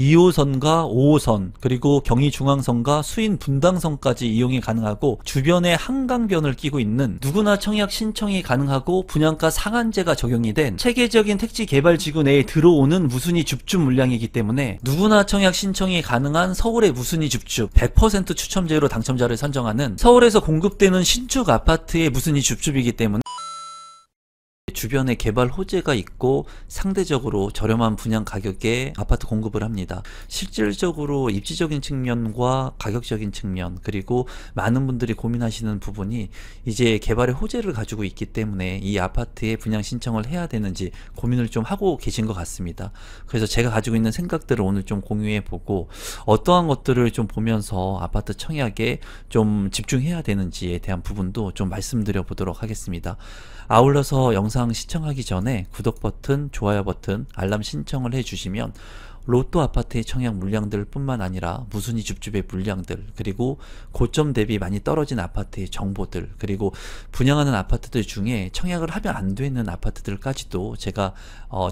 2호선과 5호선 그리고 경의중앙선과 수인분당선까지 이용이 가능하고 주변에 한강변을 끼고 있는 누구나 청약 신청이 가능하고 분양가 상한제가 적용이 된 체계적인 택지 개발지구 내에 들어오는 무순위 줍줍 물량이기 때문에 누구나 청약 신청이 가능한 서울의 무순위 줍줍 100% 추첨제로 당첨자를 선정하는 서울에서 공급되는 신축 아파트의 무순위 줍줍이기 때문에 주변에 개발 호재가 있고 상대적으로 저렴한 분양 가격에 아파트 공급을 합니다. 실질적으로 입지적인 측면과 가격적인 측면 그리고 많은 분들이 고민하시는 부분이 이제 개발의 호재를 가지고 있기 때문에 이 아파트에 분양 신청을 해야 되는지 고민을 좀 하고 계신 것 같습니다. 그래서 제가 가지고 있는 생각들을 오늘 좀 공유해 보고 어떠한 것들을 좀 보면서 아파트 청약에 좀 집중해야 되는지에 대한 부분도 좀 말씀드려 보도록 하겠습니다. 아울러서 영상 시청하기 전에 구독 버튼, 좋아요 버튼, 알람 신청을 해주시면 로또 아파트의 청약 물량들 뿐만 아니라 무순위 줍줍의 물량들 그리고 고점 대비 많이 떨어진 아파트의 정보들 그리고 분양하는 아파트들 중에 청약을 하면 안 되는 아파트들까지도 제가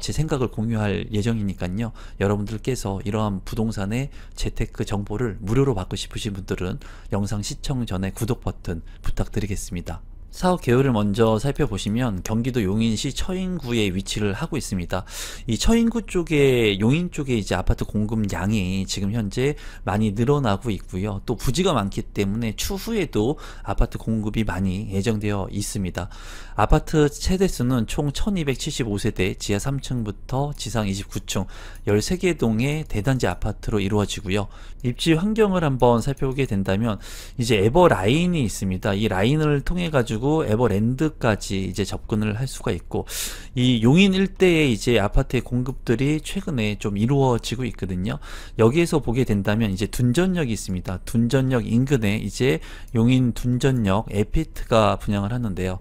제 생각을 공유할 예정이니까요. 여러분들께서 이러한 부동산의 재테크 정보를 무료로 받고 싶으신 분들은 영상 시청 전에 구독 버튼 부탁드리겠습니다. 사업 개요를 먼저 살펴보시면 경기도 용인시 처인구에 위치를 하고 있습니다. 이 처인구 쪽에 용인 쪽에 이제 아파트 공급량이 지금 현재 많이 늘어나고 있고요. 또 부지가 많기 때문에 추후에도 아파트 공급이 많이 예정되어 있습니다. 아파트 세대수는 총 1275세대 지하 3층부터 지상 29층 13개 동의 대단지 아파트로 이루어지고요. 입지 환경을 한번 살펴보게 된다면 이제 에버라인이 있습니다. 이 라인을 통해 가지고 에버랜드까지 이제 접근을 할 수가 있고 이 용인 일대에 이제 아파트의 공급들이 최근에 좀 이루어지고 있거든요. 여기에서 보게 된다면 이제 둔전역이 있습니다. 둔전역 인근에 이제 용인 둔전역 에피트가 분양을 하는데요.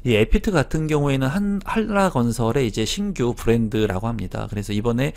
이 에피트 같은 경우에는 한라건설의 이제 신규 브랜드라고 합니다. 그래서 이번에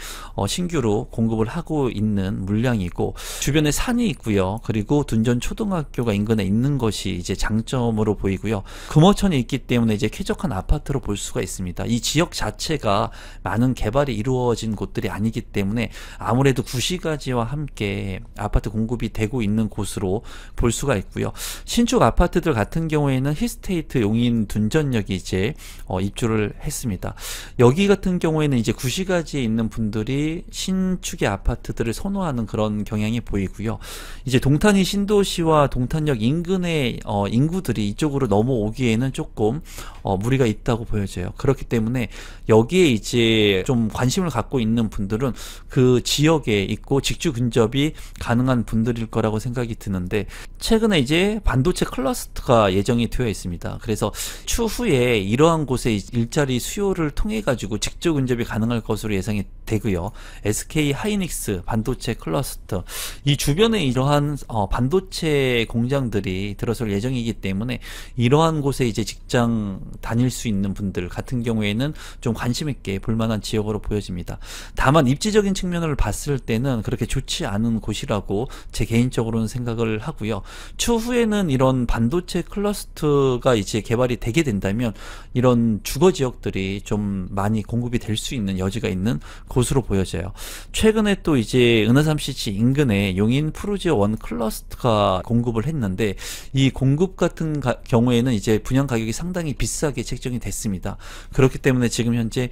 신규로 공급을 하고 있는 물량이고 주변에 산이 있고요. 그리고 둔전 초등학교가 인근에 있는 것이 이제 장점으로 보이고요. 금호천이 있기 때문에 이제 쾌적한 아파트로 볼 수가 있습니다. 이 지역 자체가 많은 개발이 이루어진 곳들이 아니기 때문에 아무래도 구시가지와 함께 아파트 공급이 되고 있는 곳으로 볼 수가 있고요. 신축 아파트들 같은 경우에는 힐스테이트 용인 둔전역이 이제 입주를 했습니다. 여기 같은 경우에는 이제 구시가지에 있는 분들이 신축의 아파트들을 선호하는 그런 경향이 보이고요. 이제 동탄이 신도시와 동탄역 인근의 인구들이 이쪽으로 넘어오기에는 조금 무리가 있다고 보여져요. 그렇기 때문에 여기에 이제 좀 관심을 갖고 있는 분들은 그 지역에 있고 직주 근접이 가능한 분들일 거라고 생각이 드는데 최근에 이제 반도체 클러스터가 예정이 되어 있습니다. 그래서 추후에 이러한 곳의 일자리 수요를 통해 가지고 직주 근접이 가능할 것으로 예상이 되고요. SK 하이닉스 반도체 클러스터 이 주변에 이러한 반도체 공장들이 들어설 예정이기 때문에 이러한 곳에 이제 직장 다닐 수 있는 분들 같은 경우에는 좀 관심 있게 볼만한 지역으로 보여집니다. 다만 입지적인 측면을 봤을 때는 그렇게 좋지 않은 곳이라고 제 개인적으로는 생각을 하고요. 추후에는 이런 반도체 클러스터가 이제 개발이 되게 된다면 이런 주거 지역들이 좀 많이 공급이 될 수 있는 여지가 있는 곳으로 보여져요. 최근에 또 이제 은하삼CC 인근에 용인 푸르지오 원 클러스터가 공급을 했는데 이 공급 같은 경우에는 이제 분양 가격이 상당히 비싸게 책정이 됐습니다. 그렇기 때문에 지금 현재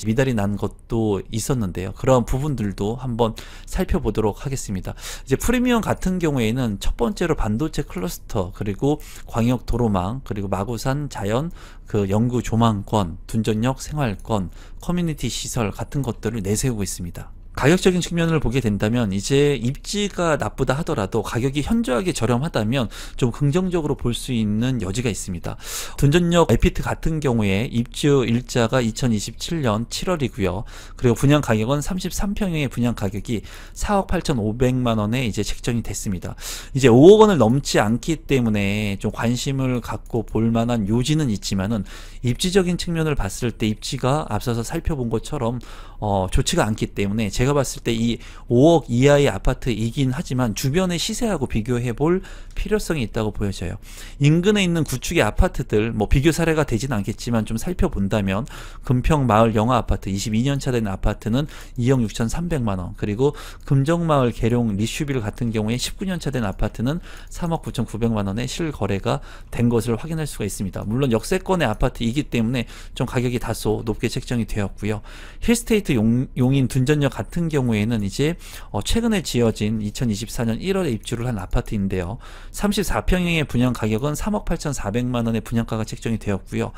미달이 난 것도 있었는데요. 그러한 부분들도 한번 살펴보도록 하겠습니다. 이제 프리미엄 같은 경우에는 첫 번째로 반도체 클러스터 그리고 광역 도로망 그리고 마구산 자연 그 연구 조망권, 둔전역 생활권, 커뮤니티 시설 같은 것들을 내세우고 있습니다. 가격적인 측면을 보게 된다면 이제 입지가 나쁘다 하더라도 가격이 현저하게 저렴하다면 좀 긍정적으로 볼 수 있는 여지가 있습니다. 둔전역 에피트 같은 경우에 입주 일자가 2027년 7월이고요. 그리고 분양 가격은 33평형의 분양 가격이 4억 8,500만 원에 이제 책정이 됐습니다. 이제 5억 원을 넘지 않기 때문에 좀 관심을 갖고 볼 만한 요지는 있지만은 입지적인 측면을 봤을 때 입지가 앞서서 살펴본 것처럼 좋지가 않기 때문에 제가 제가 봤을 때 이 5억 이하의 아파트이긴 하지만 주변의 시세하고 비교해 볼 필요성이 있다고 보여져요. 인근에 있는 구축의 아파트들 뭐 비교 사례가 되진 않겠지만 좀 살펴본다면 금평마을 영아아파트 22년차 된 아파트는 2억 6,300만원, 그리고 금정마을 계룡 리슈빌 같은 경우에 19년차 된 아파트는 3억 9,900만원에 실거래가 된 것을 확인할 수가 있습니다. 물론 역세권의 아파트이기 때문에 좀 가격이 다소 높게 책정이 되었고요. 힐스테이트 용인 둔전역 같은 경우에는 이제 최근에 지어진 2024년 1월에 입주를 한 아파트인데요. 34평형의 분양 가격은 3억 8,400만원의 분양가가 책정이 되었고요.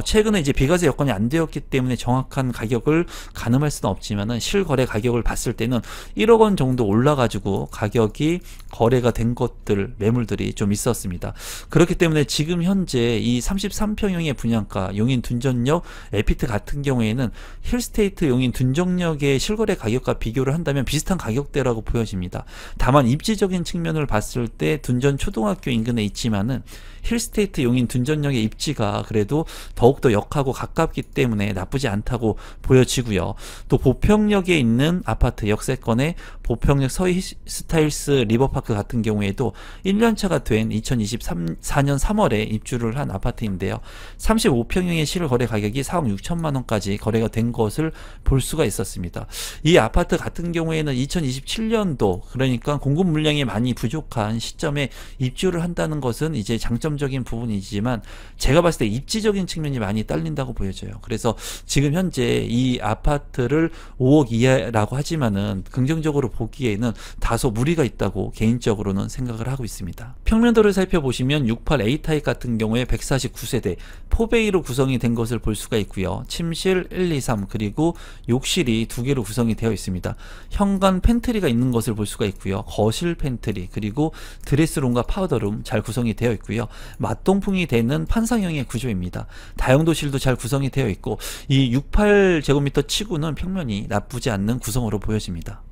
최근에 이제 비과세 여건이 안 되었기 때문에 정확한 가격을 가늠할 수는 없지만은 실거래 가격을 봤을 때는 1억 원 정도 올라가지고 가격이 거래가 된 것들, 매물들이 좀 있었습니다. 그렇기 때문에 지금 현재 이 33평형의 분양가 용인 둔전역 에피트 같은 경우에는 힐스테이트 용인 둔전역의 실거래 가격과 비교를 한다면 비슷한 가격대라고 보여집니다. 다만 입지적인 측면을 봤을 때 둔전 초등학교 인근에 있지만은 힐스테이트 용인 둔전역의 입지가 그래도 더욱더 역하고 가깝기 때문에 나쁘지 않다고 보여지고요. 또 보평역에 있는 아파트 역세권의 보평역 서희 스타일스 리버파크 같은 경우에도 1년차가 된 2024년 3월에 입주를 한 아파트인데요. 35평형의 실거래 가격이 4억 6천만원까지 거래가 된 것을 볼 수가 있었습니다. 이 아파트 같은 경우에는 2027년도, 그러니까 공급 물량이 많이 부족한 시점에 입주를 한다는 것은 이제 장점적인 부분이지만 제가 봤을 때 입지적인 측면이 많이 딸린다고 보여져요. 그래서 지금 현재 이 아파트를 5억 이하라고 하지만은 긍정적으로 보기에는 다소 무리가 있다고 개인적으로는 생각을 하고 있습니다. 평면도를 살펴보시면 68A 타입 같은 경우에 149세대 4베이로 구성이 된 것을 볼 수가 있고요. 침실 1, 2, 3 그리고 욕실이 2개로 구성이 되어 있습니다. 현관 팬트리가 있는 것을 볼 수가 있고요. 거실 팬트리 그리고 드레스룸과 파우더룸 잘 구성이 되어 있고요. 맞동풍이 되는 판상형의 구조입니다. 다용도실도 잘 구성이 되어 있고 이 68제곱미터 치고는 평면이 나쁘지 않는 구성으로 보여집니다.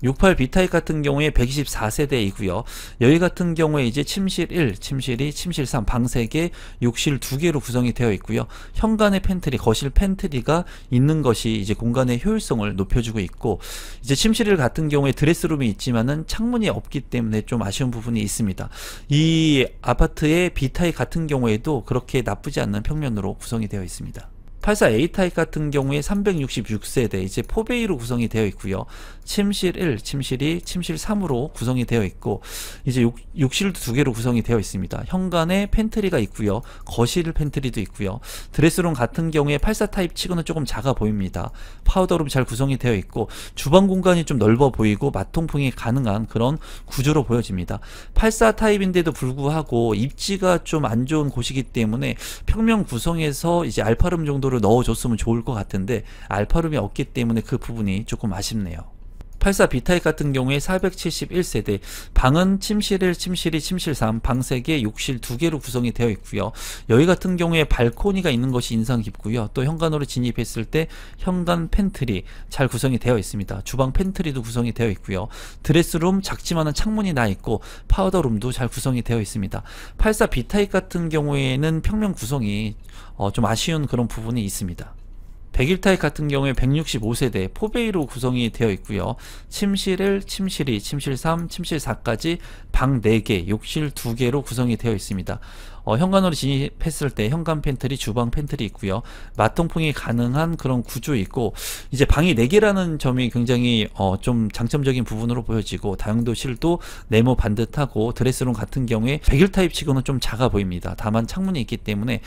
68B 타입 같은 경우에 124세대이고요. 여기 같은 경우에 이제 침실 1, 침실 2, 침실 3, 방 3개, 욕실 2개로 구성이 되어 있고요. 현관에 팬트리, 거실 팬트리가 있는 것이 이제 공간의 효율성을 높여주고 있고, 이제 침실 1 같은 경우에 드레스룸이 있지만은 창문이 없기 때문에 좀 아쉬운 부분이 있습니다. 이 아파트의 B 타입 같은 경우에도 그렇게 나쁘지 않는 평면으로 구성이 되어 있습니다. 84A 타입 같은 경우에 366세대 이제 4베이로 구성이 되어 있고요. 침실 1, 침실 2, 침실 3으로 구성이 되어 있고 이제 욕실도 2개로 구성이 되어 있습니다. 현관에 팬트리가 있고요. 거실 팬트리도 있고요. 드레스룸 같은 경우에 84 타입 치고는 조금 작아 보입니다. 파우더룸 잘 구성이 되어 있고 주방 공간이 좀 넓어 보이고 맞통풍이 가능한 그런 구조로 보여집니다. 84 타입인데도 불구하고 입지가 좀 안 좋은 곳이기 때문에 평면 구성에서 이제 알파룸 정도로 넣어줬으면 좋을 것 같은데 알파룸이 없기 때문에 그 부분이 조금 아쉽네요. 84B 타입 같은 경우에 471세대 방은 침실 1, 침실 2, 침실 3, 방 3개, 욕실 2개로 구성이 되어 있고요. 여기 같은 경우에 발코니가 있는 것이 인상 깊고요. 또 현관으로 진입했을 때 현관 팬트리 잘 구성이 되어 있습니다. 주방 팬트리도 구성이 되어 있고요. 드레스룸 작지만은 창문이 나 있고 파우더룸도 잘 구성이 되어 있습니다. 84B 타입 같은 경우에는 평면 구성이 좀 아쉬운 그런 부분이 있습니다. 101 타입 같은 경우에 165세대 4베이로 구성이 되어 있고요. 침실 1, 침실 2, 침실 3, 침실 4까지 방 4개, 욕실 2개로 구성이 되어 있습니다. 현관으로 진입했을 때 현관 팬트리, 주방 팬트리 있고요. 맞통풍이 가능한 그런 구조 있고 이제 방이 4개라는 점이 굉장히 좀 장점적인 부분으로 보여지고 다용도실도 네모 반듯하고 드레스룸 같은 경우에 101 타입 치고는 좀 작아 보입니다. 다만 창문이 있기 때문에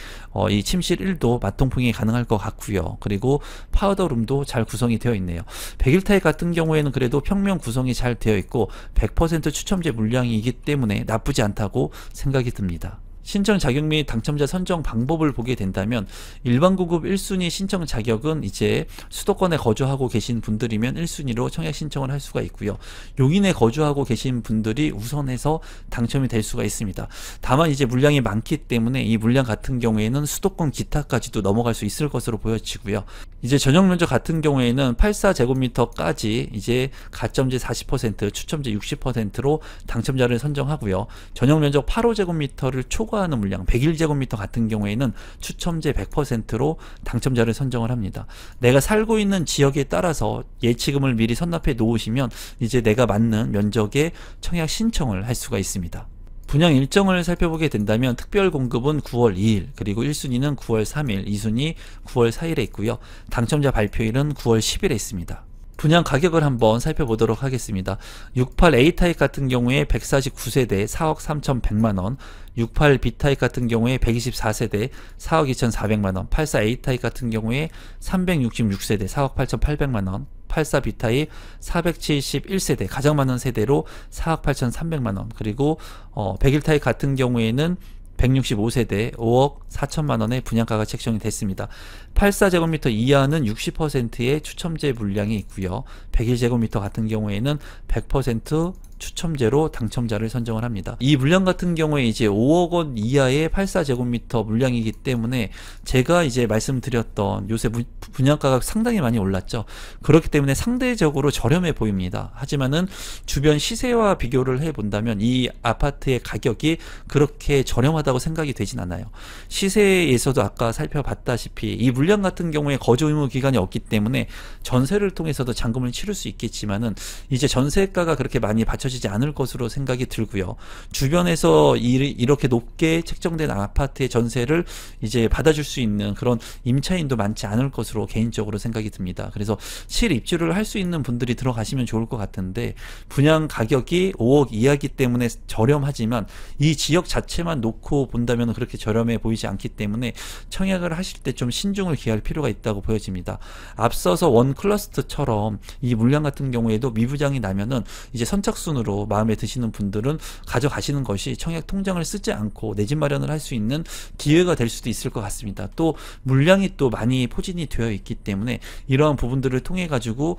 이 침실 1도 맞통풍이 가능할 것 같고요. 그리고 파우더룸도 잘 구성이 되어 있네요. 101 타입 같은 경우에는 그래도 평면 구성이 잘 되어 있고 100% 추첨제 물량이기 때문에 나쁘지 않다고 생각이 듭니다. 신청 자격 및 당첨자 선정 방법을 보게 된다면 일반 구급 1순위 신청 자격은 이제 수도권에 거주하고 계신 분들이면 1순위로 청약 신청을 할 수가 있고요. 용인에 거주하고 계신 분들이 우선해서 당첨이 될 수가 있습니다. 다만 이제 물량이 많기 때문에 이 물량 같은 경우에는 수도권 기타까지도 넘어갈 수 있을 것으로 보여지고요. 이제 전용 면적 같은 경우에는 84제곱미터까지 이제 가점제 40%, 추첨제 60%로 당첨자를 선정하고요. 전용 면적 85제곱미터를 초과 초과하는 물량 101제곱미터 같은 경우에는 추첨제 100%로 당첨자를 선정을 합니다. 내가 살고 있는 지역에 따라서 예치금을 미리 선납해 놓으시면 이제 내가 맞는 면적에 청약 신청을 할 수가 있습니다. 분양 일정을 살펴보게 된다면 특별 공급은 9월 2일, 그리고 1순위는 9월 3일, 2순위 9월 4일에 있고요. 당첨자 발표일은 9월 10일에 있습니다. 분양 가격을 한번 살펴보도록 하겠습니다. 68A타입 같은 경우에 149세대 4억 3,100만원, 68B타입 같은 경우에 124세대 4억 2,400만원, 84A타입 같은 경우에 366세대 4억 8,800만원, 84B타입 471세대 가장 많은 세대로 4억 8,300만원, 그리고 101타입 같은 경우에는 165세대 5억 4천만원의 분양가가 책정이 됐습니다. 84제곱미터 이하는 60%의 추첨제 물량이 있고요. 101제곱미터 같은 경우에는 100% 추첨제로 당첨자를 선정을 합니다. 이 물량 같은 경우에 이제 5억 원 이하의 84제곱미터 물량이기 때문에 제가 이제 말씀드렸던 요새 분양가가 상당히 많이 올랐죠. 그렇기 때문에 상대적으로 저렴해 보입니다. 하지만은 주변 시세와 비교를 해 본다면 이 아파트의 가격이 그렇게 저렴하다고 생각이 되진 않아요. 시세에서도 아까 살펴봤다시피 이 물량 같은 경우에 거주 의무 기간이 없기 때문에 전세를 통해서도 잔금을 치를 수 있겠지만은 이제 전세가가 그렇게 많이 받쳐지지 않을 것으로 생각이 들고요. 주변에서 이렇게 높게 책정된 아파트의 전세를 이제 받아줄 수 있는 그런 임차인도 많지 않을 것으로 개인적으로 생각이 듭니다. 그래서 실입주를 할 수 있는 분들이 들어가시면 좋을 것 같은데, 분양 가격이 5억 이하이기 때문에 저렴하지만 이 지역 자체만 놓고 본다면 그렇게 저렴해 보이지 않기 때문에 청약을 하실 때 좀 신중을 기할 필요가 있다고 보여집니다. 앞서서 원클러스트처럼 이 물량 같은 경우에도 미부장이 나면은 이제 선착순으로 마음에 드시는 분들은 가져가시는 것이 청약 통장을 쓰지 않고 내 집 마련을 할 수 있는 기회가 될 수도 있을 것 같습니다. 또 물량이 또 많이 포진이 되어 있기 때문에 이러한 부분들을 통해 가지고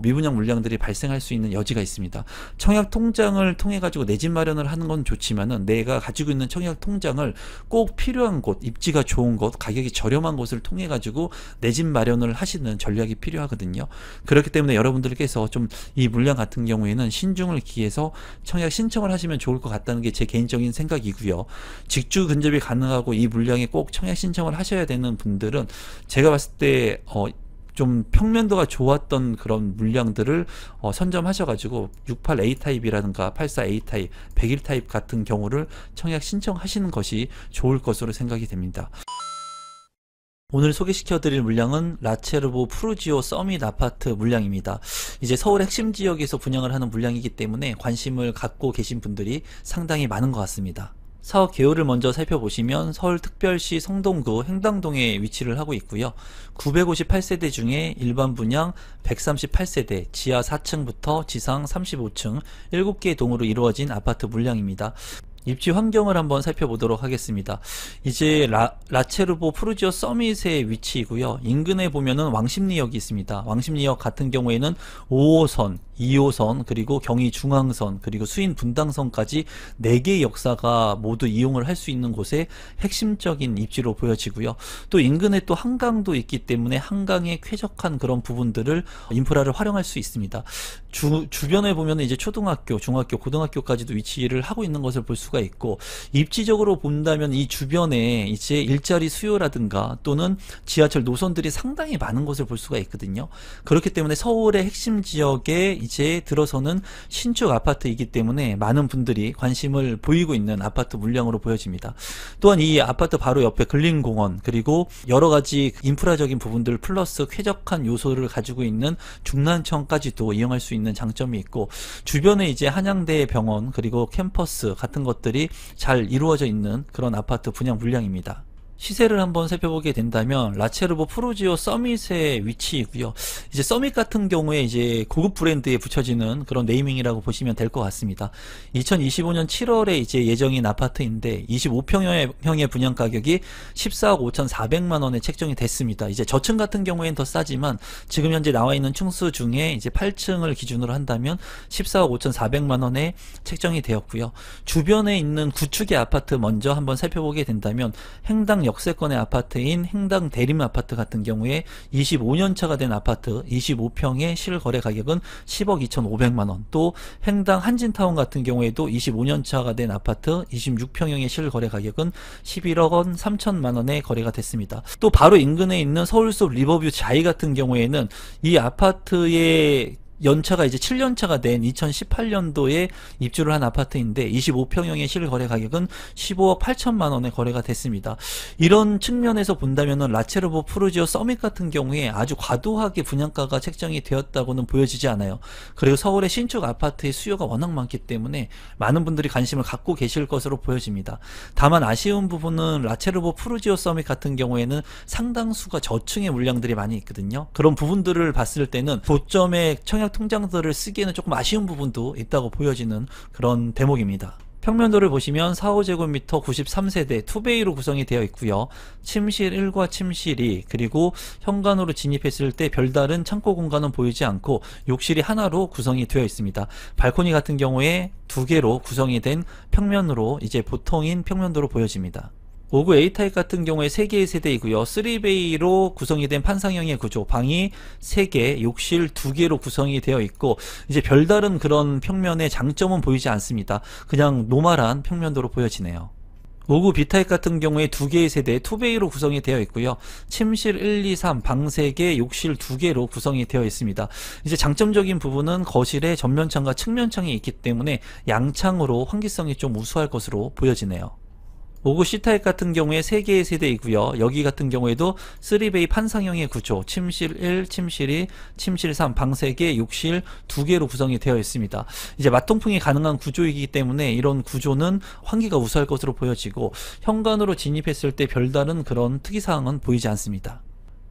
미분양 물량들이 발생할 수 있는 여지가 있습니다. 청약 통장을 통해 가지고 내 집 마련을 하는 건 좋지만은 내가 가지고 있는 청약 통장을 꼭 필요한 곳, 입지가 좋은 곳, 가격이 저렴한 곳을 통해 가지고 내 집 마련을 하시는 전략이 필요하거든요. 그렇기 때문에 여러분들께서 좀 이 물량 같은 경우에는 신중을 기해서 청약 신청을 하시면 좋을 것 같다는 게 제 개인적인 생각이고요. 직주 근접이 가능하고 이 물량에 꼭 청약 신청을 하셔야 되는 분들은 제가 봤을 때 좀 평면도가 좋았던 그런 물량들을 선점하셔가지고 68A 타입이라든가 84A 타입, 101 타입 같은 경우를 청약 신청하시는 것이 좋을 것으로 생각이 됩니다. 오늘 소개시켜드릴 물량은 라체르보 푸르지오 서밋 아파트 물량입니다. 이제 서울 핵심 지역에서 분양을 하는 물량이기 때문에 관심을 갖고 계신 분들이 상당히 많은 것 같습니다. 사업 개요를 먼저 살펴보시면 서울특별시 성동구 행당동에 위치를 하고 있고요. 958세대 중에 일반 분양 138세대, 지하 4층부터 지상 35층 7개 동으로 이루어진 아파트 물량입니다. 입지 환경을 한번 살펴보도록 하겠습니다. 이제 라체르보 푸르지오 서밋의 위치이고요. 인근에 보면은 왕십리역이 있습니다. 왕십리역 같은 경우에는 5호선, 2호선, 그리고 경의중앙선, 그리고 수인분당선까지 4개의 역사가 모두 이용을 할 수 있는 곳에 핵심적인 입지로 보여지고요. 또 인근에 또 한강도 있기 때문에 한강에 쾌적한 그런 부분들을 인프라를 활용할 수 있습니다. 주변에 보면 이제 초등학교, 중학교, 고등학교까지도 위치를 하고 있는 것을 볼 수가 있고, 입지적으로 본다면 이 주변에 이제 일자리 수요라든가 또는 지하철 노선들이 상당히 많은 것을 볼 수가 있거든요. 그렇기 때문에 서울의 핵심 지역에 이제 들어서는 신축 아파트이기 때문에 많은 분들이 관심을 보이고 있는 아파트 물량으로 보여집니다. 또한 이 아파트 바로 옆에 근린공원, 그리고 여러가지 인프라적인 부분들 플러스 쾌적한 요소를 가지고 있는 중난청까지도 이용할 수 있는 장점이 있고, 주변에 이제 한양대 병원 그리고 캠퍼스 같은 것들이 잘 이루어져 있는 그런 아파트 분양 물량입니다. 시세를 한번 살펴보게 된다면 라체르보 푸르지오 서밋의 위치이고요. 이제 서밋 같은 경우에 이제 고급 브랜드에 붙여지는 그런 네이밍이라고 보시면 될 것 같습니다. 2025년 7월에 이제 예정인 아파트인데 25평형의 분양 가격이 14억 5,400만 원에 책정이 됐습니다. 이제 저층 같은 경우에는 더 싸지만 지금 현재 나와 있는 층수 중에 이제 8층을 기준으로 한다면 14억 5,400만 원에 책정이 되었고요. 주변에 있는 구축의 아파트 먼저 한번 살펴보게 된다면 행당 역세권의 아파트인 행당 대림 아파트 같은 경우에 25년차가 된 아파트 25평의 실거래 가격은 10억 2,500만원, 또 행당 한진타운 같은 경우에도 25년차가 된 아파트 26평형의 실거래 가격은 11억 원 3천만원에 거래가 됐습니다. 또 바로 인근에 있는 서울숲 리버뷰 자이 같은 경우에는 이 아파트의 연차가 이제 7년차가 된 2018년도에 입주를 한 아파트인데 25평형의 실거래 가격은 15억 8천만 원에 거래가 됐습니다. 이런 측면에서 본다면은 라체르보 푸르지오 서밋 같은 경우에 아주 과도하게 분양가가 책정이 되었다고는 보여지지 않아요. 그리고 서울의 신축 아파트의 수요가 워낙 많기 때문에 많은 분들이 관심을 갖고 계실 것으로 보여집니다. 다만 아쉬운 부분은 라체르보 푸르지오 서밋 같은 경우에는 상당수가 저층의 물량들이 많이 있거든요. 그런 부분들을 봤을 때는 고점의 청약 통장들을 쓰기에는 조금 아쉬운 부분도 있다고 보여지는 그런 대목입니다. 평면도를 보시면 45제곱미터 93세대 투베이로 구성이 되어 있고요. 침실 1과 침실 2, 그리고 현관으로 진입했을 때 별다른 창고 공간은 보이지 않고 욕실이 하나로 구성이 되어 있습니다. 발코니 같은 경우에 2개로 구성이 된 평면으로 이제 보통인 평면도로 보여집니다. 5구 A타입 같은 경우에 3개의 세대이고요. 3베이로 구성이 된 판상형의 구조, 방이 3개, 욕실 2개로 구성이 되어 있고 이제 별다른 그런 평면의 장점은 보이지 않습니다. 그냥 노멀한 평면도로 보여지네요. 5구 B타입 같은 경우에 2개의 세대 2베이로 구성이 되어 있고요. 침실 1, 2, 3, 방 3개, 욕실 2개로 구성이 되어 있습니다. 이제 장점적인 부분은 거실에 전면창과 측면창이 있기 때문에 양창으로 환기성이 좀 우수할 것으로 보여지네요. 5구 C타입 같은 경우에 3개의 세대이고요. 여기 같은 경우에도 3베이 판상형의 구조, 침실 1, 침실 2, 침실 3, 방 3개, 욕실 2개로 구성이 되어 있습니다. 이제 맞통풍이 가능한 구조이기 때문에 이런 구조는 환기가 우수할 것으로 보여지고 현관으로 진입했을 때 별다른 그런 특이사항은 보이지 않습니다.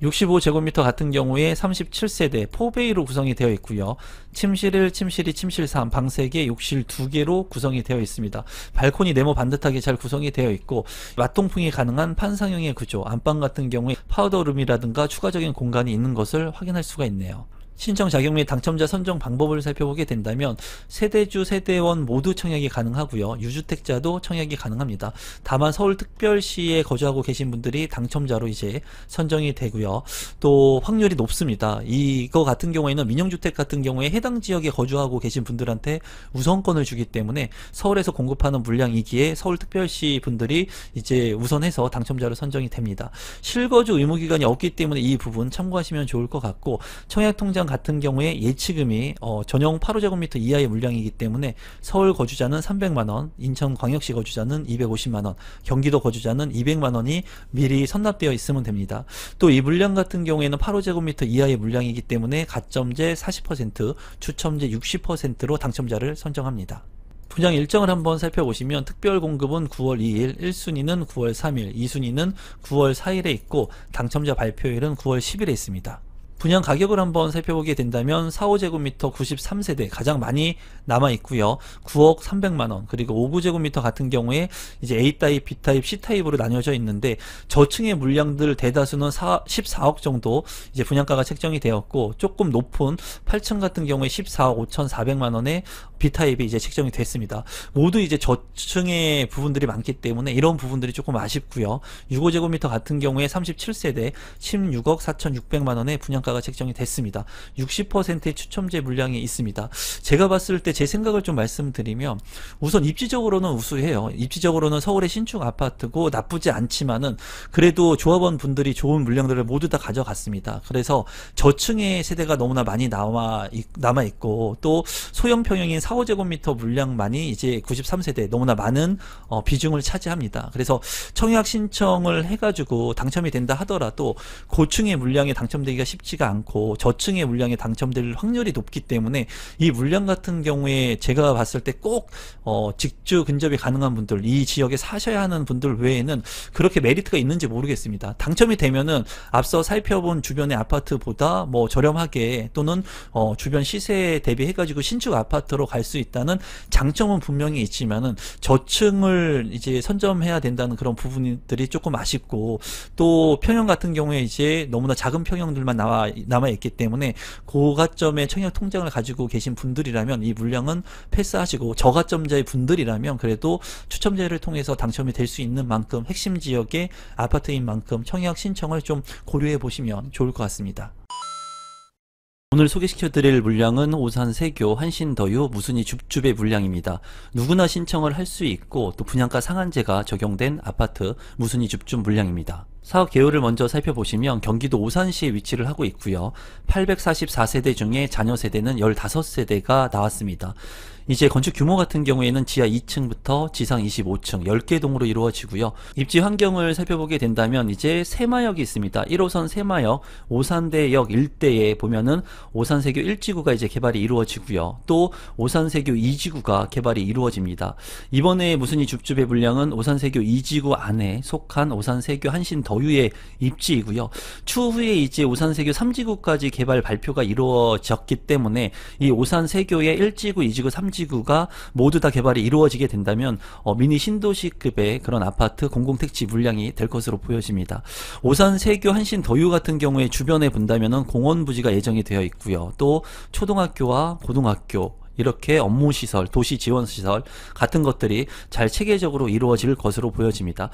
65제곱미터 같은 경우에 37세대 4베이로 구성이 되어 있고요. 침실 1, 침실 2, 침실 3, 방 3개, 욕실 2개로 구성이 되어 있습니다. 발코니 네모 반듯하게 잘 구성이 되어 있고 맞통풍이 가능한 판상형의 구조, 안방 같은 경우에 파우더룸이라든가 추가적인 공간이 있는 것을 확인할 수가 있네요. 신청 자격 및 당첨자 선정 방법을 살펴보게 된다면 세대주, 세대원 모두 청약이 가능하고요. 유주택자도 청약이 가능합니다. 다만 서울특별시에 거주하고 계신 분들이 당첨자로 이제 선정이 되고요. 또 확률이 높습니다. 이거 같은 경우에는 민영주택 같은 경우에 해당 지역에 거주하고 계신 분들한테 우선권을 주기 때문에 서울에서 공급하는 물량이기에 서울특별시 분들이 이제 우선해서 당첨자로 선정이 됩니다. 실거주 의무기간이 없기 때문에 이 부분 참고하시면 좋을 것 같고, 청약통장 같은 경우에 예치금이 전용 8호제곱미터 이하의 물량이기 때문에 서울 거주자는 300만원, 인천광역시 거주자는 250만원, 경기도 거주자는 200만원이 미리 선납되어 있으면 됩니다. 또 이 물량 같은 경우에는 8호제곱미터 이하의 물량이기 때문에 가점제 40%, 추첨제 60%로 당첨자를 선정합니다. 분양 일정을 한번 살펴보시면 특별 공급은 9월 2일, 1순위는 9월 3일, 2순위는 9월 4일에 있고 당첨자 발표일은 9월 10일에 있습니다. 분양 가격을 한번 살펴보게 된다면 45제곱미터 93세대 가장 많이 남아있고요. 9억 300만원, 그리고 5구제곱미터 같은 경우에 이제 A타입, B타입, C타입으로 나뉘어져 있는데 저층의 물량들 대다수는 14억 정도 이제 분양가가 책정이 되었고, 조금 높은 8층 같은 경우에 14억 5,400만원에 B타입이 이제 책정이 됐습니다. 모두 이제 저층의 부분들이 많기 때문에 이런 부분들이 조금 아쉽고요. 65제곱미터 같은 경우에 37세대 16억 4,600만원에 분양가가 책정이 됐습니다. 60%의 추첨제 물량이 있습니다. 제가 봤을 때 제 생각을 좀 말씀드리면, 우선 입지적으로는 우수해요. 입지적으로는 서울의 신축 아파트고 나쁘지 않지만은 그래도 조합원 분들이 좋은 물량들을 모두 다 가져갔습니다. 그래서 저층의 세대가 너무나 많이 남아있고, 또 소형 평형인 4호제곱미터 물량만이 이제 93세대 너무나 많은 비중을 차지합니다. 그래서 청약 신청을 해가지고 당첨이 된다 하더라도 고층의 물량에 당첨되기가 쉽지가 않고 저층의 물량에 당첨될 확률이 높기 때문에 이 물량 같은 경우에 제가 봤을 때 꼭 직주 근접이 가능한 분들, 이 지역에 사셔야 하는 분들 외에는 그렇게 메리트가 있는지 모르겠습니다. 당첨이 되면은 앞서 살펴본 주변의 아파트보다 뭐 저렴하게 또는 주변 시세에 대비해가지고 신축 아파트로 갈 수 있다는 장점은 분명히 있지만은 저층을 이제 선점해야 된다는 그런 부분들이 조금 아쉽고, 또 평형 같은 경우에 이제 너무나 작은 평형들만 나와 남아있기 때문에 고가점의 청약 통장을 가지고 계신 분들이라면 이 물량은 패스하시고, 저가점자의 분들이라면 그래도 추첨제를 통해서 당첨이 될 수 있는 만큼 핵심 지역의 아파트인 만큼 청약 신청을 좀 고려해 보시면 좋을 것 같습니다. 오늘 소개시켜드릴 물량은 오산 세교, 한신더유, 무순이 줍줍의 물량입니다. 누구나 신청을 할 수 있고 또 분양가 상한제가 적용된 아파트 무순이 줍줍 물량입니다. 사업 개요를 먼저 살펴보시면 경기도 오산시에 위치를 하고 있고요. 844세대 중에 자녀 세대는 15세대가 나왔습니다. 이제 건축 규모 같은 경우에는 지하 2층부터 지상 25층 10개 동으로 이루어지고요. 입지 환경을 살펴보게 된다면 이제 새마역이 있습니다. 1호선 새마역 오산대역 일대에 보면은 오산세교 1지구가 이제 개발이 이루어지고요. 또 오산세교 2지구가 개발이 이루어집니다. 이번에 무순이 줍줍의 물량은 오산세교 2지구 안에 속한 오산세교 한신더유의 입지이고요. 추후에 이제 오산세교 3지구까지 개발 발표가 이루어졌기 때문에 이 오산세교의 1지구, 2지구, 3지구가 모두 다 개발이 이루어지게 된다면 미니 신도시급의 그런 아파트 공공택지 물량이 될 것으로 보여집니다. 오산 세교 한신더유 같은 경우에 주변에 본다면은 공원 부지가 예정이 되어 있고요. 또 초등학교와 고등학교, 이렇게 업무시설, 도시지원시설 같은 것들이 잘 체계적으로 이루어질 것으로 보여집니다.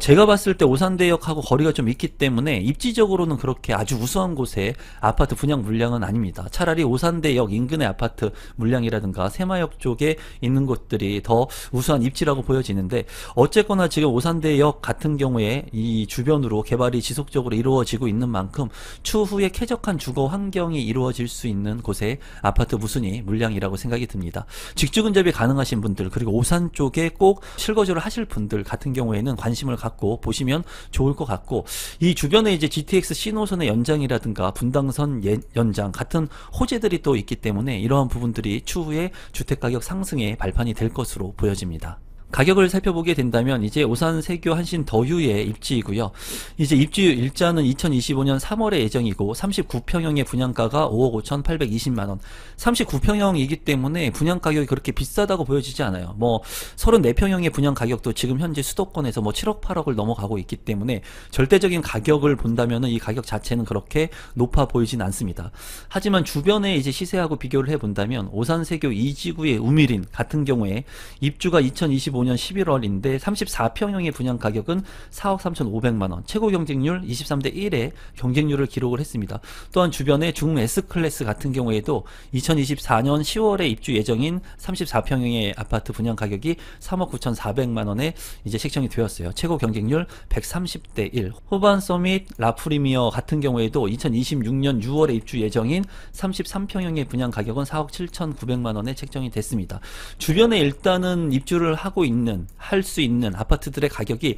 제가 봤을 때 오산대역하고 거리가 좀 있기 때문에 입지적으로는 그렇게 아주 우수한 곳에 아파트 분양 물량은 아닙니다. 차라리 오산대역 인근의 아파트 물량이라든가 새마역 쪽에 있는 곳들이 더 우수한 입지라고 보여지는데, 어쨌거나 지금 오산대역 같은 경우에 이 주변으로 개발이 지속적으로 이루어지고 있는 만큼 추후에 쾌적한 주거 환경이 이루어질 수 있는 곳에 아파트 무순이 물량이라고 생각이 듭니다. 직주 근접이 가능하신 분들, 그리고 오산 쪽에 꼭 실거주를 하실 분들 같은 경우에는 관심을 갖고 보시면 좋을 것 같고, 이 주변에 이제 GTX 신호선의 연장이라든가 분당선 연장 같은 호재들이 또 있기 때문에 이러한 부분들이 추후에 주택가격 상승의 발판이 될 것으로 보여집니다. 가격을 살펴보게 된다면 이제 오산 세교 한신더유의 입지이고요. 이제 입지유 일자는 2025년 3월에 예정이고 39평형의 분양가가 5억 5,820만원. 39평형이기 때문에 분양 가격이 그렇게 비싸다고 보여지지 않아요. 뭐 34평형의 분양 가격도 지금 현재 수도권에서 뭐 7억 8억을 넘어가고 있기 때문에 절대적인 가격을 본다면은 이 가격 자체는 그렇게 높아 보이진 않습니다. 하지만 주변에 이제 시세하고 비교를 해 본다면 오산 세교 2지구의 우미린 같은 경우에 입주가 2025년 11월인데 34평형의 분양 가격은 4억 3,500만원, 최고 경쟁률 23대 1의 경쟁률을 기록을 했습니다. 또한 주변에 중 S클래스 같은 경우에도 2024년 10월에 입주 예정인 34평형의 아파트 분양 가격이 3억 9,400만원에 이제 책정이 되었어요. 최고 경쟁률 130대 1. 호반 서밋 라프리미어 같은 경우에도 2026년 6월에 입주 예정인 33평형의 분양 가격은 4억 7,900만원에 책정이 됐습니다. 주변에 일단은 입주를 하고 할 수 있는 아파트들의 가격이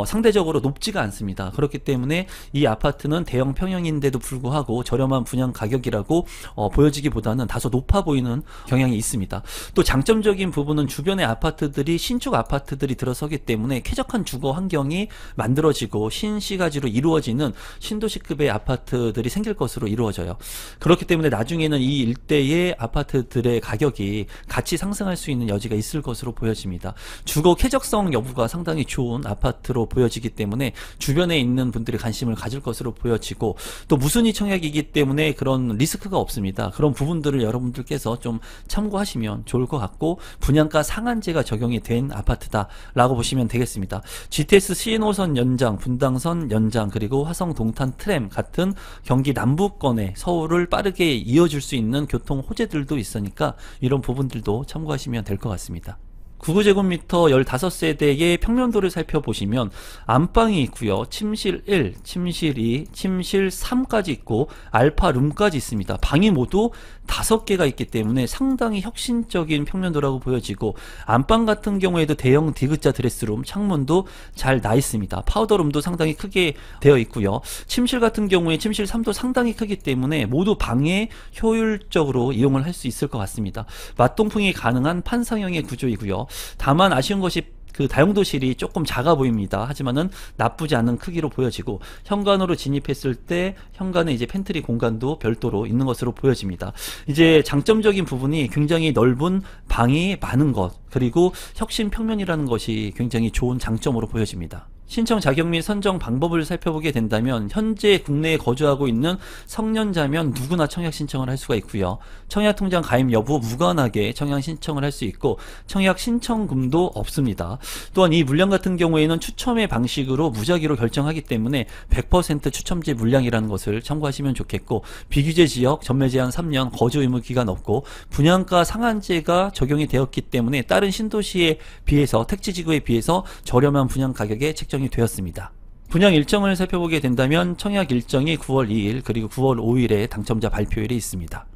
상대적으로 높지가 않습니다. 그렇기 때문에 이 아파트는 대형 평형인데도 불구하고 저렴한 분양 가격이라고 보여지기보다는 다소 높아 보이는 경향이 있습니다. 또 장점적인 부분은 주변의 아파트들이 신축 아파트들이 들어서기 때문에 쾌적한 주거 환경이 만들어지고 신시가지로 이루어지는 신도시급의 아파트들이 생길 것으로 이루어져요. 그렇기 때문에 나중에는 이 일대의 아파트들의 가격이 같이 상승할 수 있는 여지가 있을 것으로 보여집니다. 주거 쾌적성 여부가 상당히 좋은 아파트로 보여지기 때문에 주변에 있는 분들이 관심을 가질 것으로 보여지고, 또 무순이 청약이기 때문에 그런 리스크가 없습니다. 그런 부분들을 여러분들께서 좀 참고하시면 좋을 것 같고, 분양가 상한제가 적용이 된 아파트다 라고 보시면 되겠습니다. GTX 신호선 연장, 분당선 연장, 그리고 화성 동탄 트램 같은 경기 남부권에 서울을 빠르게 이어줄 수 있는 교통 호재들도 있으니까 이런 부분들도 참고하시면 될 것 같습니다. 99제곱미터 15세대의 평면도를 살펴보시면 안방이 있고요. 침실 1, 침실 2, 침실 3까지 있고 알파룸까지 있습니다. 방이 모두 5개가 있기 때문에 상당히 혁신적인 평면도라고 보여지고, 안방 같은 경우에도 대형 디귿자 드레스룸, 창문도 잘 나 있습니다. 파우더룸도 상당히 크게 되어 있고요. 침실 같은 경우에 침실 3도 상당히 크기 때문에 모두 방에 효율적으로 이용을 할 수 있을 것 같습니다. 맞동풍이 가능한 판상형의 구조이고요. 다만 아쉬운 것이 그 다용도실이 조금 작아 보입니다. 하지만은 나쁘지 않은 크기로 보여지고, 현관으로 진입했을 때 현관에 이제 팬트리 공간도 별도로 있는 것으로 보여집니다. 이제 장점적인 부분이 굉장히 넓은 방이 많은 것, 그리고 혁신 평면이라는 것이 굉장히 좋은 장점으로 보여집니다. 신청 자격 및 선정 방법을 살펴보게 된다면 현재 국내에 거주하고 있는 성년자면 누구나 청약 신청을 할 수가 있고요. 청약통장 가입 여부 무관하게 청약 신청을 할 수 있고 청약 신청금도 없습니다. 또한 이 물량 같은 경우에는 추첨의 방식으로 무작위로 결정하기 때문에 100% 추첨제 물량이라는 것을 참고하시면 좋겠고, 비규제 지역, 전매 제한 3년, 거주 의무 기간 없고 분양가 상한제가 적용이 되었기 때문에 다른 신도시에 비해서, 택지지구에 비해서 저렴한 분양 가격에 책정이 되었습니다. 분양 일정을 살펴보게 된다면 청약 일정이 9월 2일 그리고 9월 5일에 당첨자 발표일이 있습니다.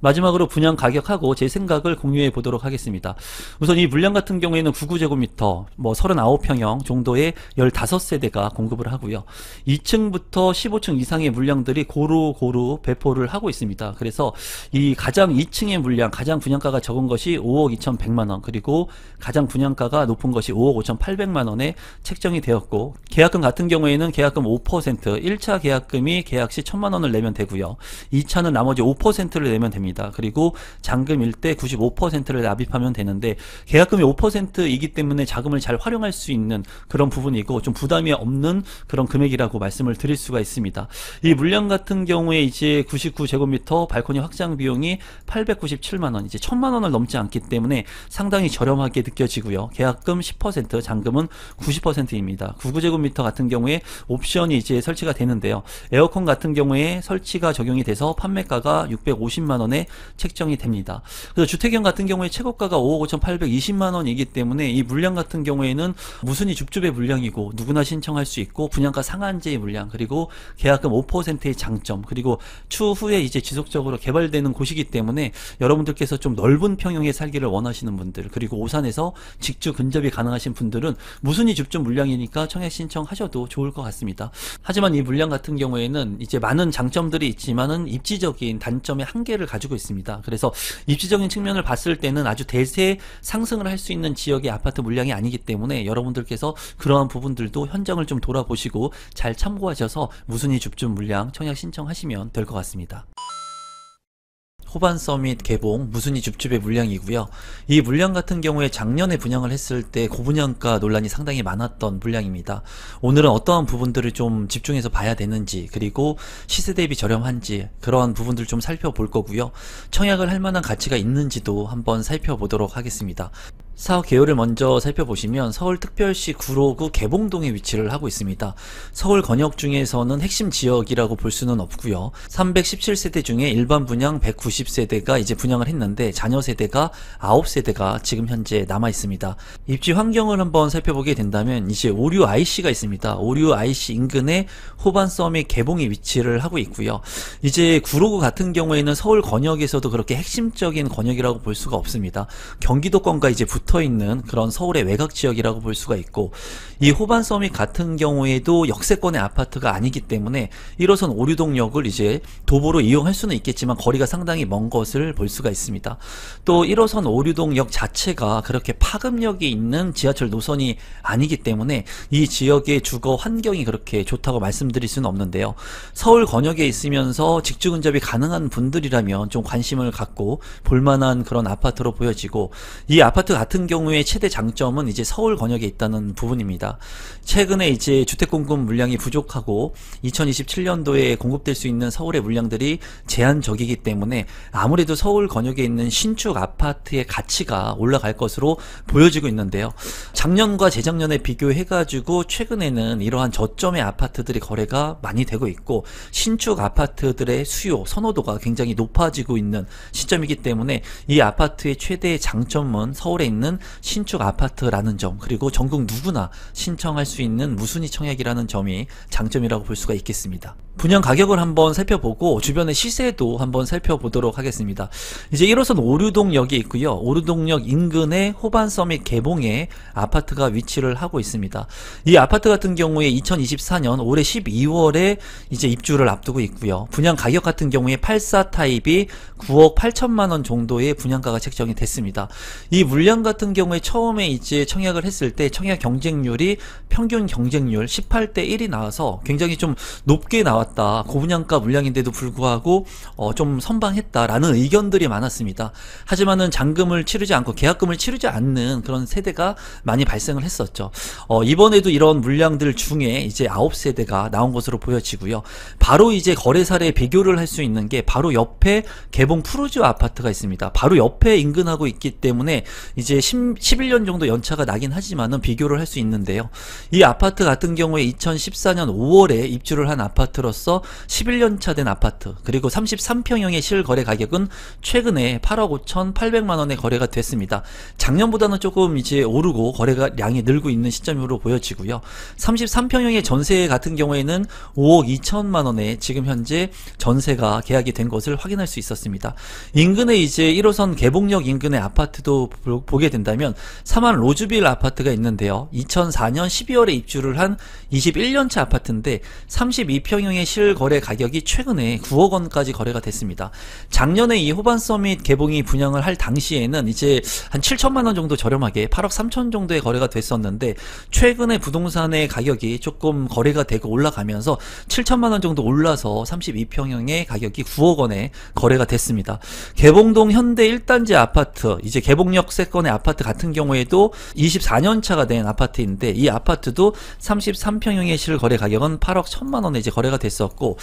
마지막으로 분양 가격하고 제 생각을 공유해 보도록 하겠습니다. 우선 이 물량 같은 경우에는 99제곱미터, 39평형 정도의 15세대가 공급을 하고요. 2층부터 15층 이상의 물량들이 고루고루 배포를 하고 있습니다. 그래서 이 가장 2층의 물량, 가장 분양가가 적은 것이 5억 2,100만원, 그리고 가장 분양가가 높은 것이 5억 5,800만원에 책정이 되었고, 계약금 같은 경우에는 계약금 5%, 1차 계약금이 계약 시 1,000만원을 내면 되고요. 2차는 나머지 5%를 내면 됩니다. 그리고 잔금일 때 95%를 납입하면 되는데, 계약금이 5%이기 때문에 자금을 잘 활용할 수 있는 그런 부분이고 좀 부담이 없는 그런 금액이라고 말씀을 드릴 수가 있습니다. 이 물량 같은 경우에 이제 99제곱미터 발코니 확장 비용이 897만원, 이제 1,000만원을 넘지 않기 때문에 상당히 저렴하게 느껴지고요. 계약금 10%, 잔금은 90%입니다. 99제곱미터 같은 경우에 옵션이 이제 설치가 되는데요. 에어컨 같은 경우에 설치가 적용이 돼서 판매가가 650만원에 책정이 됩니다. 그래서 주택형 같은 경우에 최고가가 5억 5,820만원이기 때문에 이 물량 같은 경우에는 무순위 줍줍의 물량이고 누구나 신청할 수 있고 분양가 상한제의 물량, 그리고 계약금 5%의 장점, 그리고 추후에 이제 지속적으로 개발되는 곳이기 때문에 여러분들께서 좀 넓은 평형에 살기를 원하시는 분들, 그리고 오산에서 직주 근접이 가능하신 분들은 무순위 줍줍 물량이니까 청약 신청하셔도 좋을 것 같습니다. 하지만 이 물량 같은 경우에는 이제 많은 장점들이 있지만은 입지적인 단점의 한계를 가지고 있습니다. 그래서 입지적인 측면을 봤을 때는 아주 대세 상승을 할 수 있는 지역의 아파트 물량이 아니기 때문에 여러분들께서 그러한 부분들도 현장을 좀 돌아보시고 잘 참고하셔서 무순위 줍줍 물량 청약 신청하시면 될 것 같습니다. 호반 서밋 개봉 무순위 줍줍의 물량이고요. 이 물량 같은 경우에 작년에 분양을 했을 때 고분양가 논란이 상당히 많았던 물량입니다. 오늘은 어떠한 부분들을 좀 집중해서 봐야 되는지, 그리고 시세 대비 저렴한지 그러한 부분들을 좀 살펴볼 거고요. 청약을 할 만한 가치가 있는지도 한번 살펴보도록 하겠습니다. 사업 개요를 먼저 살펴보시면 서울특별시 구로구 개봉동에 위치를 하고 있습니다. 서울 권역 중에서는 핵심 지역이라고 볼 수는 없고요. 317세대 중에 일반 분양 190세대가 이제 분양을 했는데 자녀 세대가 9세대가 지금 현재 남아 있습니다. 입지 환경을 한번 살펴보게 된다면 이제 오류 IC가 있습니다. 오류 IC 인근에 호반 서밋 개봉이 위치를 하고 있고요. 이제 구로구 같은 경우에는 서울 권역에서도 그렇게 핵심적인 권역이라고 볼 수가 없습니다. 경기도권과 이제 붙어있는 그런 서울의 외곽 지역이라고 볼 수가 있고, 이 호반 서밋 같은 경우에도 역세권의 아파트가 아니기 때문에 1호선 오류동역을 이제 도보로 이용할 수는 있겠지만 거리가 상당히 먼 것을 볼 수가 있습니다. 또 1호선 오류동역 자체가 그렇게 파급력이 있는 지하철 노선이 아니기 때문에 이 지역의 주거 환경이 그렇게 좋다고 말씀드릴 수는 없는데요. 서울 권역에 있으면서 직주 근접이 가능한 분들이라면 좀 관심을 갖고 볼만한 그런 아파트로 보여지고, 이 아파트 같은 경우에 최대 장점은 이제 서울 권역에 있다는 부분입니다. 최근에 이제 주택 공급 물량이 부족하고 2027년도에 공급될 수 있는 서울의 물량들이 제한적이기 때문에 아무래도 서울 권역에 있는 신축 아파트의 가치가 올라갈 것으로 보여지고 있는데요. 작년과 재작년에 비교해가지고 최근에는 이러한 저점의 아파트들이 거래가 많이 되고 있고 신축 아파트들의 수요, 선호도가 굉장히 높아지고 있는 시점이기 때문에 이 아파트의 최대의 장점은 서울에 있는 신축 아파트라는 점, 그리고 전국 누구나 신청할 수 있는 무순위 청약이라는 점이 장점이라고 볼 수가 있겠습니다. 분양 가격을 한번 살펴보고 주변의 시세도 한번 살펴보도록 하겠습니다. 이제 1호선 오류동역이 있고요. 오류동역 인근에 호반 서밋 개봉에 아파트가 위치를 하고 있습니다. 이 아파트 같은 경우에 2024년 올해 12월에 이제 입주를 앞두고 있고요. 분양 가격 같은 경우에 84 타입이 9억 8천만 원 정도의 분양가가 책정이 됐습니다. 이 물량 같은 같은 경우에 처음에 이제 청약을 했을 때 청약 경쟁률이 평균 경쟁률 18대 1이 나와서 굉장히 좀 높게 나왔다. 고분양가 물량인데도 불구하고 좀 선방했다라는 의견들이 많았습니다. 하지만은 잔금을 치르지 않고 계약금을 치르지 않는 그런 세대가 많이 발생을 했었죠. 이번에도 이런 물량들 중에 이제 9세대가 나온 것으로 보여지고요. 바로 이제 거래 사례 비교를 할 수 있는 게 바로 옆에 개봉 푸르지오 아파트가 있습니다. 바로 옆에 인근하고 있기 때문에 이제 11년 정도 연차가 나긴 하지만은 비교를 할 수 있는데요. 이 아파트 같은 경우에 2014년 5월에 입주를 한 아파트로서 11년 차 된 아파트, 그리고 33평형의 실거래 가격은 최근에 8억 5,800만 원에 거래가 됐습니다. 작년보다는 조금 이제 오르고 거래량이 늘고 있는 시점으로 보여지고요. 33평형의 전세 같은 경우에는 5억 2천만 원에 지금 현재 전세가 계약이 된 것을 확인할 수 있었습니다. 인근에 이제 1호선 개봉역 인근의 아파트도 보게 된다면 사만 로즈빌 아파트가 있는데요. 2004년 12월에 입주를 한 21년차 아파트인데 32평형의 실거래 가격이 최근에 9억 원까지 거래가 됐습니다. 작년에 이 호반 서밋 개봉이 분양을 할 당시에는 이제 한 7천만 원 정도 저렴하게 8억 3천 정도의 거래가 됐었는데 최근에 부동산의 가격이 조금 거래가 되고 올라가면서 7천만 원 정도 올라서 32평형의 가격이 9억 원에 거래가 됐습니다. 개봉동 현대 1단지 아파트, 이제 개봉역 세권의 아파트 같은 경우에도 24년 차가 된 아파트인데 이 아파트도 33평형의 실거래 가격은 8억 1천만 원에 이제 거래가 됐었고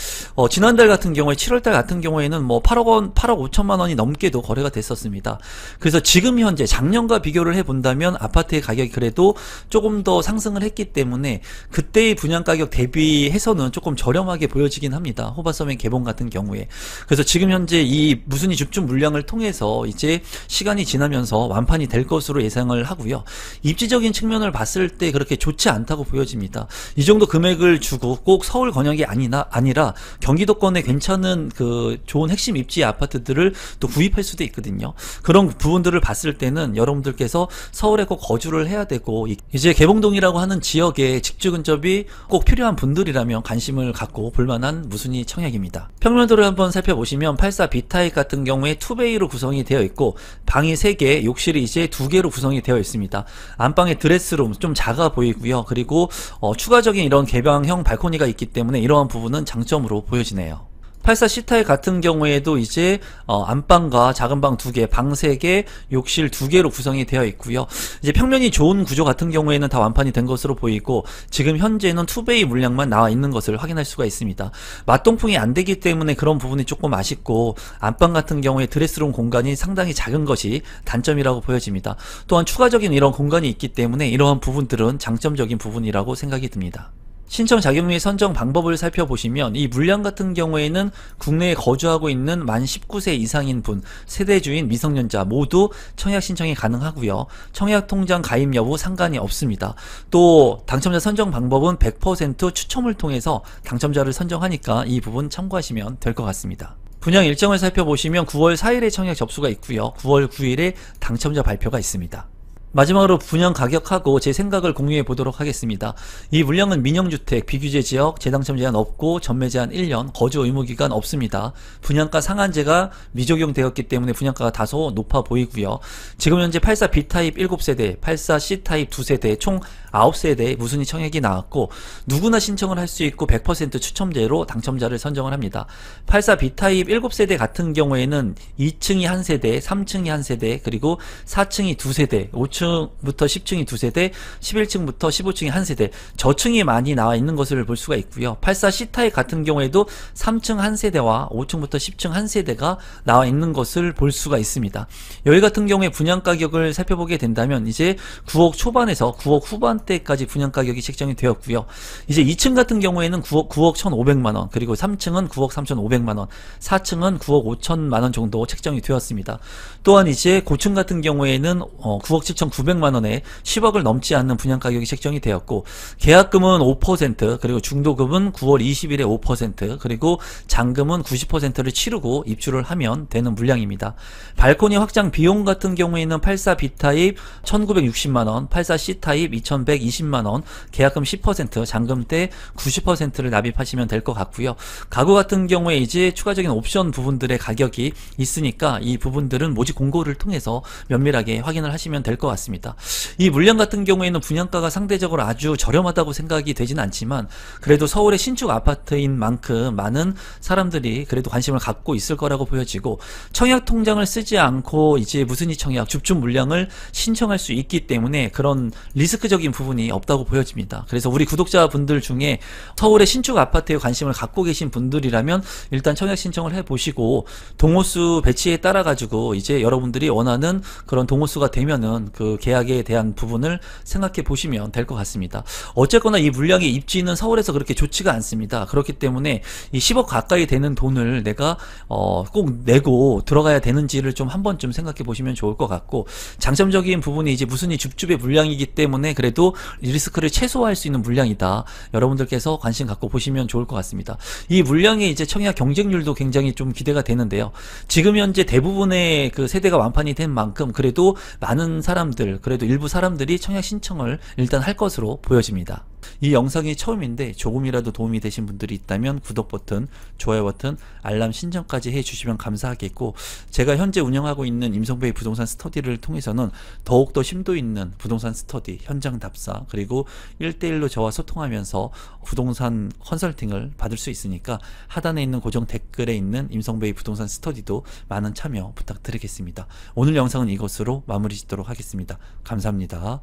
지난달 같은 경우에 7월달 같은 경우에는 뭐 8억 5천만 원이 넘게도 거래가 됐었습니다. 그래서 지금 현재 작년과 비교를 해본다면 아파트의 가격이 그래도 조금 더 상승을 했기 때문에 그때의 분양 가격 대비해서는 조금 저렴하게 보여지긴 합니다. 호반서밋 개봉 같은 경우에. 그래서 지금 현재 이 무순위 집중 물량을 통해서 이제 시간이 지나면서 완판이 될 것으로 예상을 하고요. 입지적인 측면을 봤을 때 그렇게 좋지 않다고 보여집니다. 이 정도 금액을 주고 꼭 서울 권역이 아니라 경기도권에 괜찮은 그 좋은 핵심 입지 아파트들을 또 구입할 수도 있거든요. 그런 부분들을 봤을 때는 여러분들께서 서울에 꼭 거주를 해야 되고 이제 개봉동이라고 하는 지역에 직주 근접이 꼭 필요한 분들이라면 관심을 갖고 볼만한 무순위 청약입니다. 평면도를 한번 살펴보시면 84 B타입 같은 경우에 투베이로 구성이 되어 있고 방이 3개, 욕실이 이제 2개로 구성이 되어 있습니다. 안방에 드레스룸 좀 작아 보이고요. 그리고 추가적인 이런 개방형 발코니가 있기 때문에 이러한 부분은 장점으로 보여지네요. 84 C타입 같은 경우에도 이제 안방과 작은 방 2개, 방 3개, 욕실 2개로 구성이 되어 있고요. 이제 평면이 좋은 구조 같은 경우에는 다 완판이 된 것으로 보이고 지금 현재는 투베이 물량만 나와 있는 것을 확인할 수가 있습니다. 맞동풍이 안 되기 때문에 그런 부분이 조금 아쉽고 안방 같은 경우에 드레스룸 공간이 상당히 작은 것이 단점이라고 보여집니다. 또한 추가적인 이런 공간이 있기 때문에 이러한 부분들은 장점적인 부분이라고 생각이 듭니다. 신청 자격 및 선정 방법을 살펴보시면 이 물량 같은 경우에는 국내에 거주하고 있는 만 19세 이상인 분, 세대주인, 미성년자 모두 청약 신청이 가능하고요. 청약 통장 가입 여부 상관이 없습니다. 또 당첨자 선정 방법은 100% 추첨을 통해서 당첨자를 선정하니까 이 부분 참고하시면 될 것 같습니다. 분양 일정을 살펴보시면 9월 4일에 청약 접수가 있고요. 9월 9일에 당첨자 발표가 있습니다. 마지막으로 분양 가격하고 제 생각을 공유해 보도록 하겠습니다. 이 물량은 민영주택, 비규제 지역, 재당첨 제한 없고 전매 제한 1년, 거주 의무기간 없습니다. 분양가 상한제가 미적용되었기 때문에 분양가가 다소 높아 보이고요. 지금 현재 84 B타입 7세대, 84 C타입 2세대, 총 9세대 무순위 청약이 나왔고 누구나 신청을 할 수 있고 100% 추첨제로 당첨자를 선정을 합니다. 84 B타입 7세대 같은 경우에는 2층이 1세대, 3층이 1세대, 그리고 4층이 2세대, 5층부터 10층이 2세대, 11층부터 15층이 1세대, 저층이 많이 나와 있는 것을 볼 수가 있고요. 84 C타입 같은 경우에도 3층 1세대와 5층부터 10층 1세대가 나와 있는 것을 볼 수가 있습니다. 여기 같은 경우에 분양 가격을 살펴보게 된다면 이제 9억 초반에서 9억 후반대까지 분양 가격이 책정이 되었고요. 이제 2층 같은 경우에는 9억 1,500만원, 그리고 3층은 9억 3,500만원, 4층은 9억 5천만원 정도 책정이 되었습니다. 또한 이제 고층 같은 경우에는 9억 7,900만원에 10억을 넘지 않는 분양 가격이 책정이 되었고 계약금은 5%, 그리고 중도금은 9월 20일에 5%, 그리고 잔금은 90%를 치르고 입주를 하면 되는 물량입니다. 발코니 확장 비용 같은 경우에는 84 B타입 1,960만원, 84 C타입 2,120만원, 계약금 10%, 잔금 때 90%를 납입하시면 될 것 같고요. 가구 같은 경우에 이제 추가적인 옵션 부분들의 가격이 있으니까 이 부분들은 모집 공고를 통해서 면밀하게 확인을 하시면 될 것 같습니다. 같습니다. 이 물량 같은 경우에는 분양가가 상대적으로 아주 저렴하다고 생각이 되진 않지만 그래도 서울의 신축 아파트인 만큼 많은 사람들이 그래도 관심을 갖고 있을 거라고 보여지고, 청약 통장을 쓰지 않고 이제 무순위 청약 줍줍 물량을 신청할 수 있기 때문에 그런 리스크적인 부분이 없다고 보여집니다. 그래서 우리 구독자분들 중에 서울의 신축 아파트에 관심을 갖고 계신 분들이라면 일단 청약 신청을 해보시고, 동호수 배치에 따라 가지고 이제 여러분들이 원하는 그런 동호수가 되면은 그 계약에 대한 부분을 생각해 보시면 될 것 같습니다. 어쨌거나 이 물량의 입지는 서울에서 그렇게 좋지가 않습니다. 그렇기 때문에 이 10억 가까이 되는 돈을 내가 꼭 내고 들어가야 되는지를 좀 한 번쯤 생각해 보시면 좋을 것 같고, 장점적인 부분이 이제 무순위 줍줍의 물량이기 때문에 그래도 리스크를 최소화할 수 있는 물량이다. 여러분들께서 관심 갖고 보시면 좋을 것 같습니다. 이 물량의 이제 청약 경쟁률도 굉장히 좀 기대가 되는데요. 지금 현재 대부분의 그 세대가 완판이 된 만큼 그래도 많은 사람들, 그래도 일부 사람들이 청약 신청을 일단 할 것으로 보여집니다. 이 영상이 처음인데 조금이라도 도움이 되신 분들이 있다면 구독 버튼, 좋아요 버튼, 알람 신청까지 해주시면 감사하겠고, 제가 현재 운영하고 있는 임성배의 부동산 스터디를 통해서는 더욱더 심도 있는 부동산 스터디, 현장 답사, 그리고 1대1로 저와 소통하면서 부동산 컨설팅을 받을 수 있으니까 하단에 있는 고정 댓글에 있는 임성배의 부동산 스터디도 많은 참여 부탁드리겠습니다. 오늘 영상은 이것으로 마무리 짓도록 하겠습니다. 감사합니다.